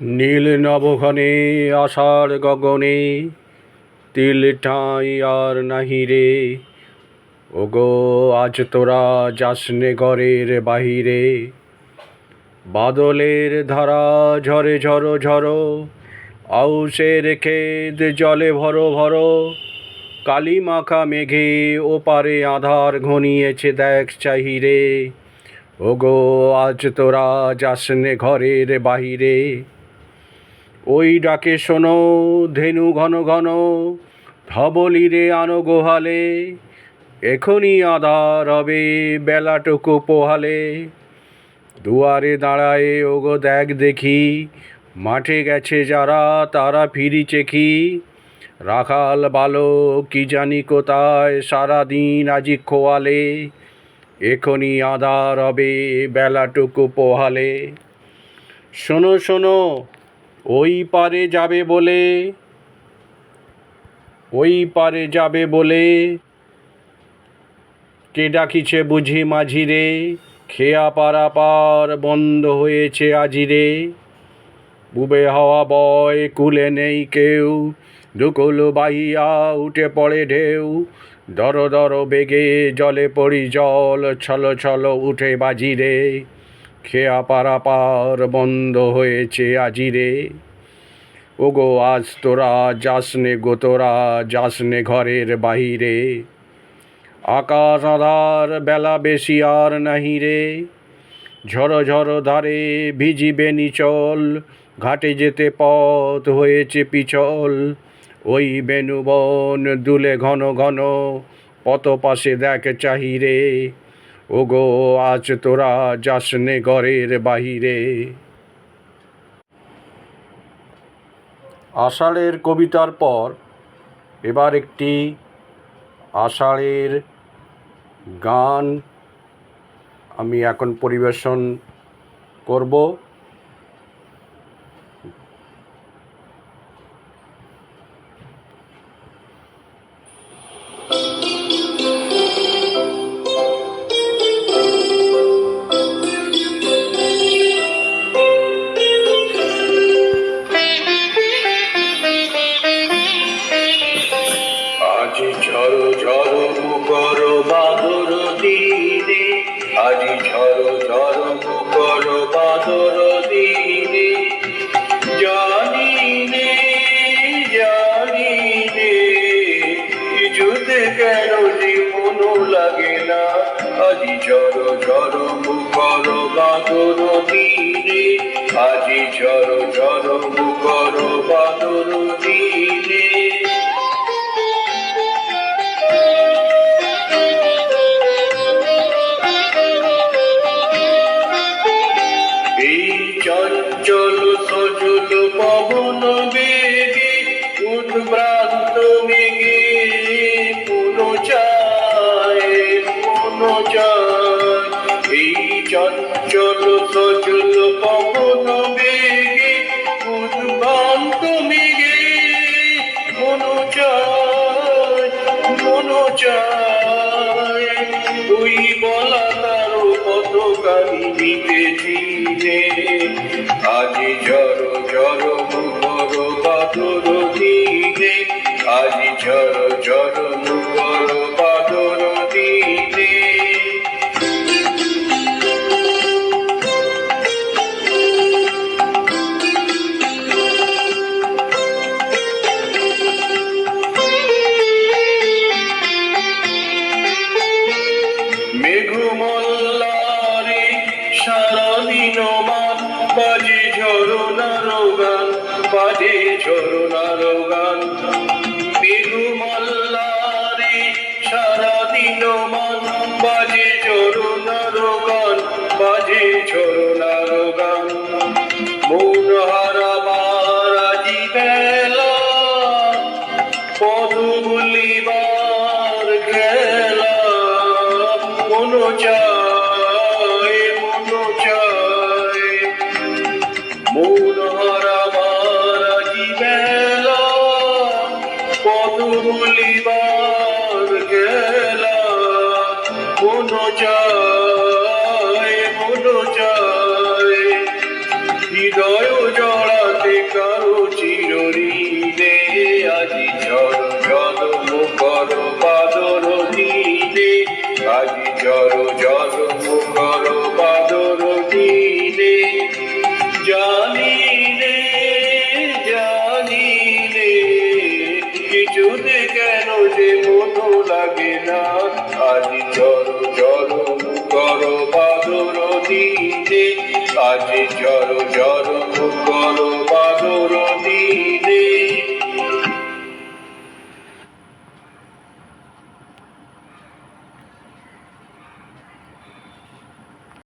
নীল নবঘনে আষাঢ় গগনে তিল ঠাঁই আর নাহি রে। ওগো আজ তোরা যাসনে ঘরের বাহিরে। বাদলের ধারা ঝরে ঝরো ঝরো, আউশের ক্ষেত জলে ভরো ভরো। কালি মাখা মেঘে ওপারে আধার ঘনিয়েছে দেখ চাহিরে। ওগো আজ তোরা যাসনে ঘরের বাহিরে। ওই ডাকে শোনো ধেনু ঘন ঘন, ধবলিরে আনো গোহালে। এখনই আধার হবে বেলাটুকু পোহালে। দুয়ারে দাঁড়ায়ে ওগো দেখ দেখি, মাঠে গেছে যারা তারা ফিরিছে কি। রাখাল বালক কি জানি কোথায় সারাদিন আজি খোয়ালে। এখনই আধার হবে বেলাটুকু পোহালে। শোনো শোনো ওই পারে যাবে বলে, ওই পারে যাবে বলে কে ডাকিছে বুঝি মাঝিরে। খেয়া পারাপার বন্ধ হয়েছে আজিরে। বুবে হাওয়া বয় কুলে নেই কেউ, দুকুল বাহিয়া উঠে পড়ে ঢেউ। দর দর বেগে জলে পড়ি জল, ছল ছল উঠে বাজিরে। খেয়া পারাপার বন্ধ হয়েছে আজিরে। ওগো আজ তোরা যাসনে গো তোরা যাসনে ঘরের বাহিরে। আকাশ আধার বেলা বেশি আর নাহি রে। ঝড়ো ঝড়ো ধারে ভিজিবে নিচল, ঘাটে যেতে পথ হয়েছে পিছল। ওই বেণুবন দুলে ঘন ঘন, পত পাশে দেখ চাহিরে। ওগো আজ তোরা যাসনে ঘরের বাহিরে। আষাঢ়ের কবিতার পর এবার একটি আষাঢ়ের গান আমি এখন পরিবেশন করব। আজি ঝড়ো ঝড়ো মুখর বাদর দিনে, আজি ঝড়ো ঝড়ো মুখর বাদর দিনে। জানি নে জানি নে, কিছুতে কেন জীবন লাগে না। আজি ঝড়ো ঝড়ো মুখর বাদর দিনে, আজি ঝড়ো ঝড়ো মুখর বাদর দিনে। চঞ্চল সজল পবন বেগে, উদ্ভ্রান্ত মেঘে পুনো চায় পুনো চায়। এই চঞ্চল সজল পবন বেগে, উদ্ভ্রান্ত মেঘে পুনো চায় পুনো চায়। ওই বলা তারও কত কাহিনীতেছি রে। আজি ঝড়ো ঝড়ো মুখর বাদর দিনে, আজি ঝড়ো ঝড়ো মুখর বাদর দিনে। মেঘমল্লারে সারাদিন মান, বাজে ঝরনার গান বাজে ঝরনার গান। মেঘমল্লারে সারাদিন মান, বাজে ঝরনার গান বাজে ঝরনার গান। মন হারাবার আজি বেলা, পদ ভুলিবার খেলা। মন চায় মন চায়, মন হারাবার আজি বেলা, পদ ভুলিবার খেলা। মন চায় মন চায়, হৃদয় জড়া কাটে কারো চিরঋণে, আজি ঝড় ঝড় মুখর বাদর দিনে, আজি ঝড় ঝড় মুখর বাদর দিনে। জানি রে জানি রে, কিছুতে কেন যে মতো লাগে না, আজি ঝড় ঝড় মুখর বাদর দিনে, আজি ঝড় ঝড় মুখর বাদর দিনে।